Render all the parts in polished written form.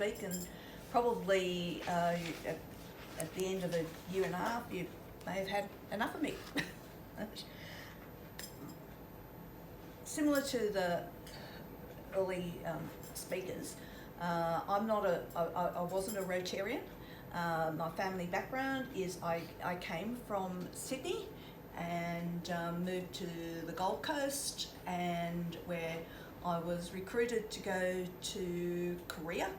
speak, and probably at the end of a year and a half, you may have had enough of me. Similar to the early speakers, I wasn't a Rotarian. My family background is I came from Sydney and moved to the Gold Coast, and where I was recruited to go to Korea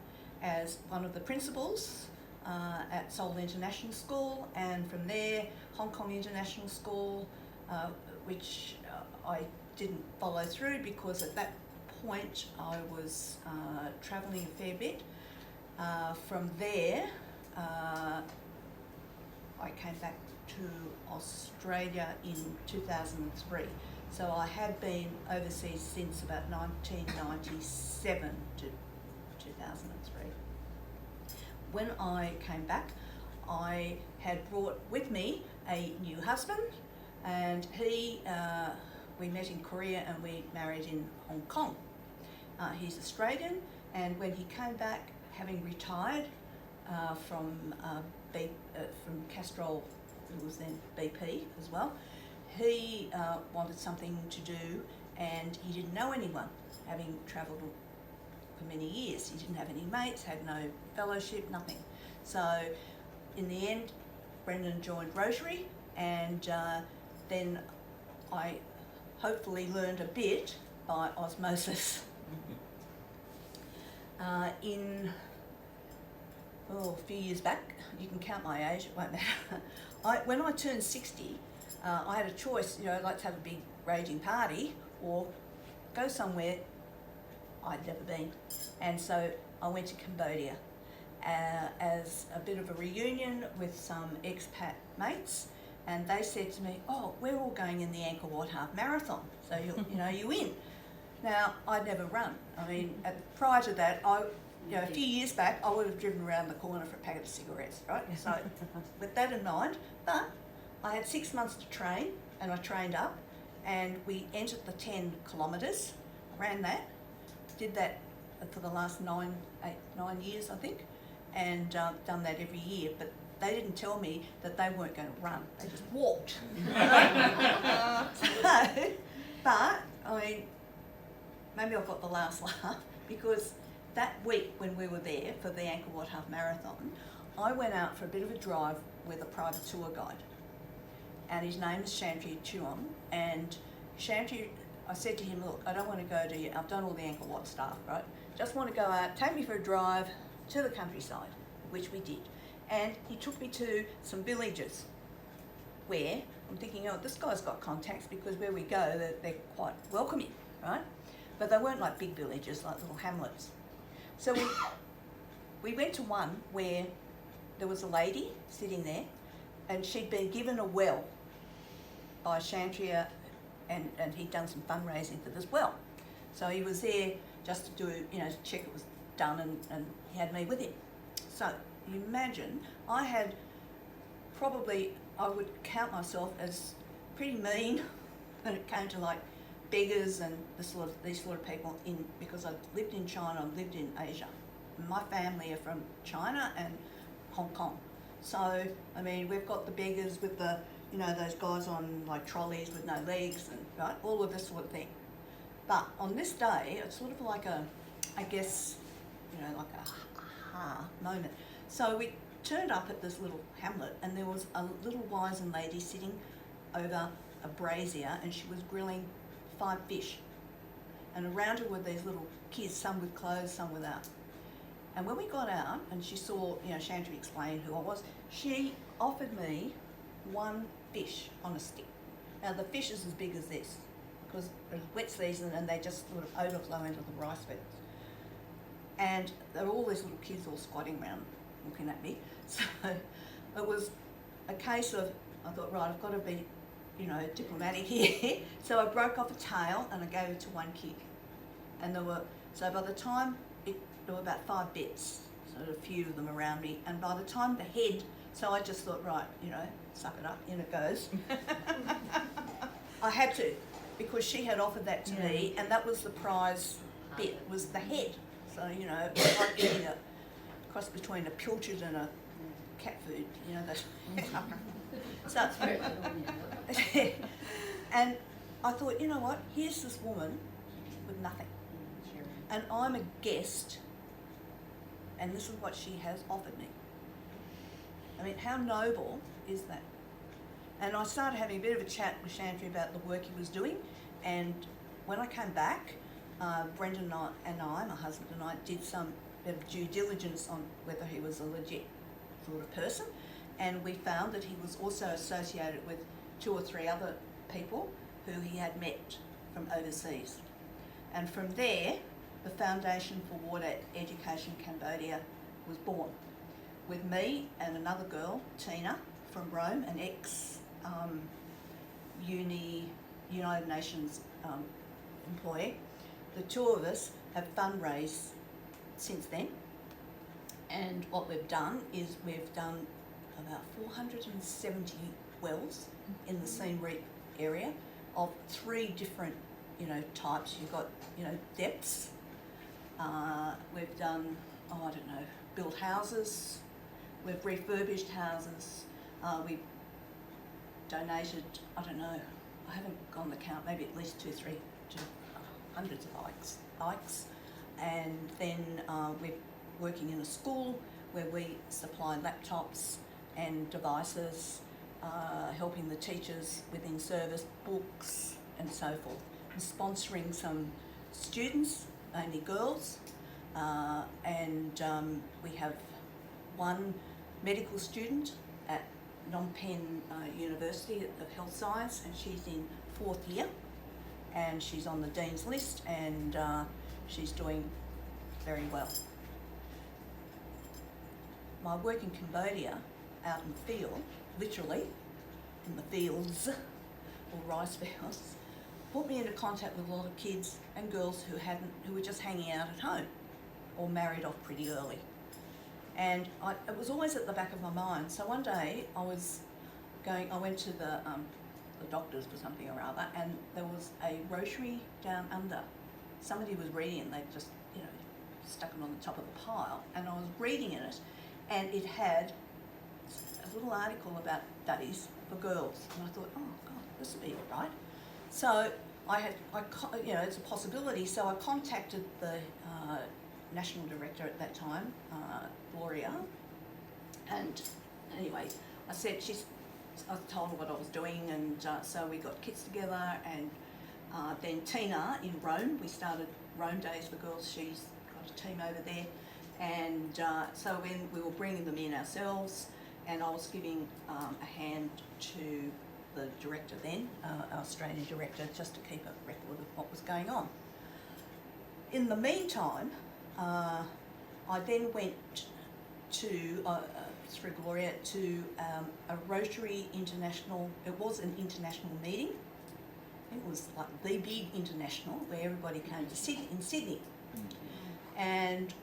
as one of the principals at Seoul International School, and from there Hong Kong International School, which I didn't follow through because at that point I was travelling a fair bit. From there I came back to Australia in 2003. So I had been overseas since about 1997 to 2003. When I came back, I had brought with me a new husband, and we met in Korea and we married in Hong Kong. He's Australian, and when he came back, having retired from Castrol, who was then BP as well, he wanted something to do, and he didn't know anyone, having travelled for many years. He didn't have any mates, had no fellowship, nothing. So in the end, Brendan joined Rotary, and then I hopefully learned a bit by osmosis. A few years back, you can count my age, it won't matter. When I turned 60, I had a choice, I'd like to have a big raging party or go somewhere I'd never been. And so I went to Cambodia as a bit of a reunion with some expat mates, and they said to me, "Oh, we're all going in the Angkor Wat Half Marathon, so you in." Now, I'd never run. I mean, prior to that, a few years back, I would have driven around the corner for a packet of cigarettes, right? So, with that in mind, but I had 6 months to train, and I trained up, and we entered the 10 kilometres, ran that, did that for the last 9 years, I think, and done that every year. But they didn't tell me that they weren't going to run. They just walked. But, I mean, maybe I've got the last laugh, because that week when we were there for the Angkor Wat Half Marathon, I went out for a bit of a drive with a private tour guide. And his name is Shantri Chuan. And Shantri, I said to him, "Look, I don't want to go to, I've done all the Angkor Wat stuff, right? Just want to go out, take me for a drive to the countryside," which we did. And he took me to some villages where I'm thinking, this guy's got contacts, because where we go, they're quite welcoming, right? But they weren't like big villages, like little hamlets. So we went to one where there was a lady sitting there, and she'd been given a well by Shantria, and he'd done some fundraising for this well. So he was there just to do, to check it was done, and he had me with him. So you imagine, I would count myself as pretty mean when it came to like beggars and these sort of people, because I lived in China, I lived in Asia. My family are from China and Hong Kong. So, I mean, we've got the beggars with the, those guys on like trolleys with no legs, and right, all of this sort of thing. But on this day, it's sort of like like a aha moment. So we turned up at this little hamlet, and there was a little wizened lady sitting over a brazier, and she was grilling 5 fish. And around her were these little kids, some with clothes, some without. And when we got out, and she saw, Shantri explained who I was, she offered me 1 fish on a stick. Now the fish is as big as this, because it was wet season and they just sort of overflow into the rice fields. And there were all these little kids all squatting around looking at me. So it was a case of, I thought, right, I've got to be, diplomatic here. So I broke off a tail and I gave it to one kid. And so by the time, there were about 5 bits, so a few of them around me. And by the time the head, so I just thought, right, suck it up, in it goes. I had to, because she had offered that to me, and that was the prize bit, was the head. So, it was like getting cross between a pilchard and a cat food, you know, that. So, and I thought, you know what, here's this woman with nothing. And I'm a guest, and this is what she has offered me. I mean, how noble is that? And I started having a bit of a chat with Chantry about the work he was doing, and when I came back, Brendan and I, my husband and I, did some bit of due diligence on whether he was a legit sort of person, and we found that he was also associated with 2 or 3 other people who he had met from overseas. And from there, the Foundation for Water Education Cambodia was born, with me and another girl, Tina, from Rome, an United Nations employee. The 2 of us have fundraised since then, and what we've done is we've done about 470 wells in the Siem Reap area of 3 different, types. You've got, depths. We've done, built houses. We've refurbished houses. We donated, I haven't gone the count, maybe at least 200 to hundreds of bikes. And then we're working in a school where we supply laptops and devices, helping the teachers with in-service books and so forth. And sponsoring some students, mainly girls, and we have one medical student at Phnom Penh University of Health Science, and she's in 4th year, and she's on the Dean's list, and she's doing very well. My work in Cambodia, out in the field, literally in the fields or rice fields, put me into contact with a lot of kids and girls who were just hanging out at home or married off pretty early. And it was always at the back of my mind. So one day I went to the doctors for something or other, and there was a Rotary down under. Somebody was reading it, they just, stuck it on the top of the pile, and I was reading in it, and it had a little article about studies for girls, and I thought, oh God, this will be all right. So it's a possibility. So I contacted the national director at that time, Gloria, and anyway, I told her what I was doing, and so we got kids together, and then Tina in Rome, we started Rome Days for Girls. She's got a team over there, and so when we were bringing them in ourselves, and I was giving a hand to the director then, our Australian director, just to keep a record of what was going on. In the meantime, I then went to, through Gloria, to a Rotary International, it was an international meeting. It was like the big international where everybody came to sit in Sydney. And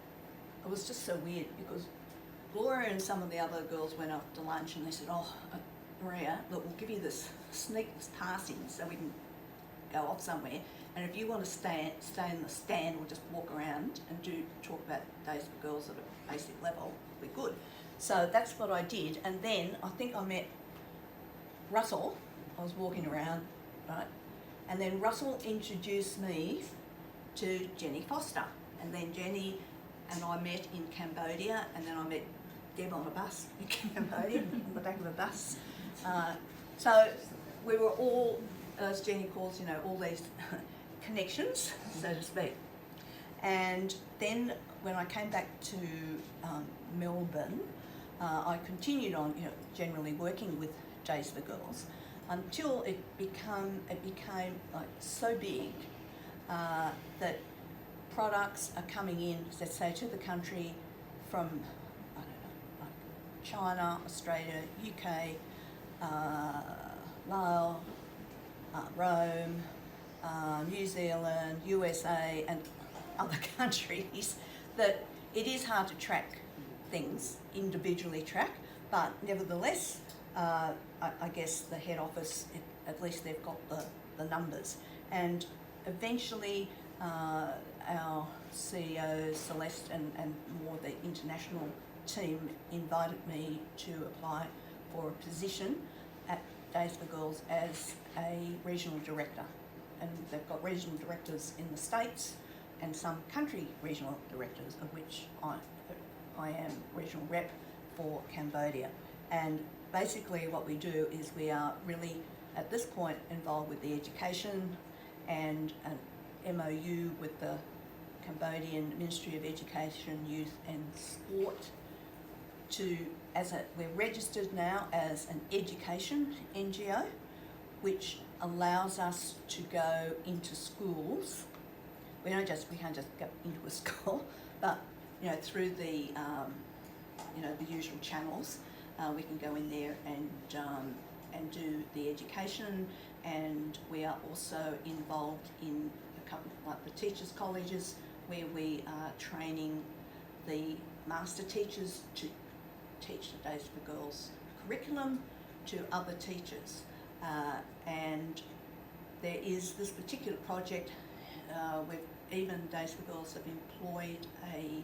it was just so weird because Gloria and some of the other girls went off to lunch, and they said, oh, Maria, look, we'll give you this passing so we can go off somewhere. And if you want to stay in the stand or just walk around and talk about Days for Girls at a basic level, we're good. So that's what I did. And then I think I met Russell. I was walking around, right? And then Russell introduced me to Jenny Foster. And then Jenny and I met in Cambodia, and then I met Deb on a bus in Cambodia, on the back of a bus. So we were all, as Jenny calls, all these connections, so to speak. And then when I came back to Melbourne, I continued on, generally working with Days for Girls until it became like so big that products are coming in, let's say, to the country from, like China, Australia, UK, Laos, Rome, New Zealand, USA, and other countries, that it is hard to track things, individually track, but nevertheless, I guess the head office, at least they've got the numbers. And eventually, our CEO Celeste and more the international team invited me to apply for a position at Days for Girls as a regional director. And they've got regional directors in the States and some country regional directors, of which I am regional rep for Cambodia. And basically what we do is we are really at this point involved with the education and an MOU with the Cambodian Ministry of Education, Youth and Sport we're registered now as an education NGO, which allows us to go into schools. We can't just go into a school, but through the the usual channels, we can go in there and do the education, and we are also involved in a couple like the teachers' colleges where we are training the master teachers to teach the Days for Girls curriculum to other teachers. And there is this particular project where even Days for Girls have employed a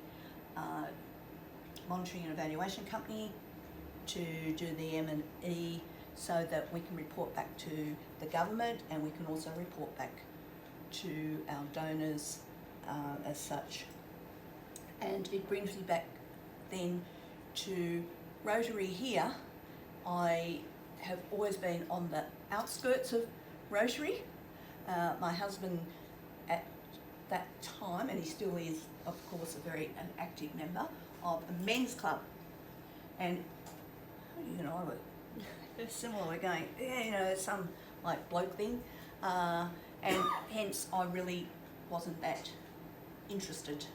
monitoring and evaluation company to do the M&E so that we can report back to the government, and we can also report back to our donors as such. And it brings me back then to Rotary here. I have always been on the outskirts of Rotary. My husband at that time, and he still is of course an active member of a men's club, and similar, we're going, some like bloke thing, and hence I really wasn't that interested,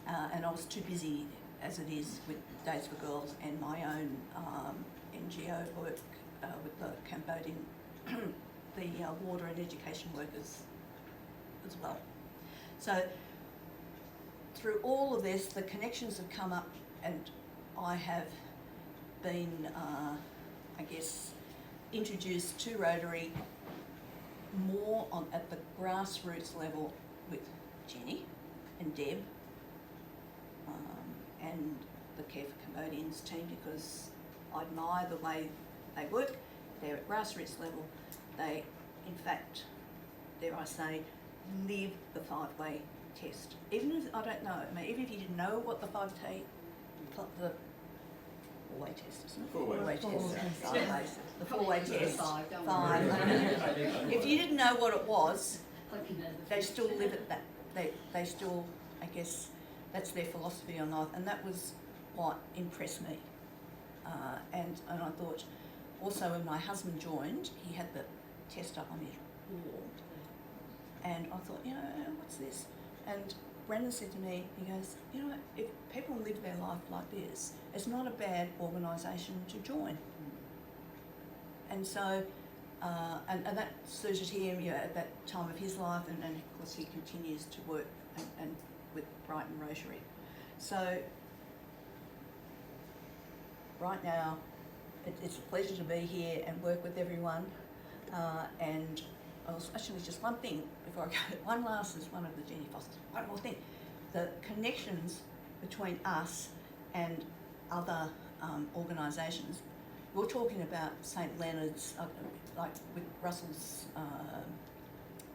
and I was too busy as it is with Days for Girls and my own NGO work with the Cambodian, the water and education workers as well. So through all of this, the connections have come up, and I have been, introduced to Rotary more at the grassroots level with Jenny and Deb and the Care for Cambodians team, because I admire the way they work. They're at grassroots level. They, in fact, dare I say, live the 5-way test. Even if, I don't know, even if you didn't know what the 4-way test, isn't it? 4-way test. The 4-way test. 5. If you didn't know what it was, they still live at that. They still, that's their philosophy on life, and that was what impressed me. And I thought, also when my husband joined, he had the test up on his wall, and I thought, what's this? And Brendan said to me, he goes, if people live their life like this, it's not a bad organisation to join. And so, and that suited him, at that time of his life, and of course he continues to work and with Brighton Rotary. So right now, it's a pleasure to be here and work with everyone. And I was actually just one thing before I go. One last is one of the Jenny Fosters. One more thing: the connections between us and other organisations. We're talking about St Leonard's, like with Russell's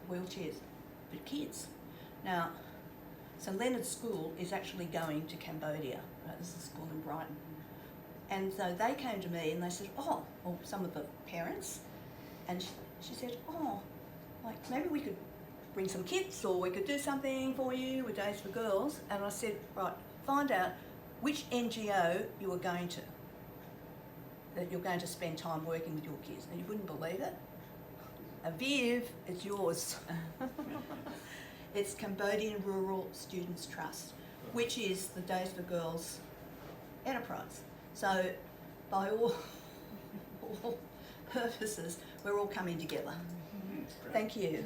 wheelchairs for kids. Now, St Leonard's School is actually going to Cambodia. This is a school in Brighton. And so they came to me and they said, some of the parents, and she said, maybe we could bring some kits, or we could do something for you with Days for Girls. And I said, right, find out which NGO you are going to, that you're going to spend time working with your kids. And you wouldn't believe it. Aviv, it's yours. It's Cambodian Rural Students Trust, which is the Days for Girls enterprise. So by all purposes, we're all coming together. Thank you.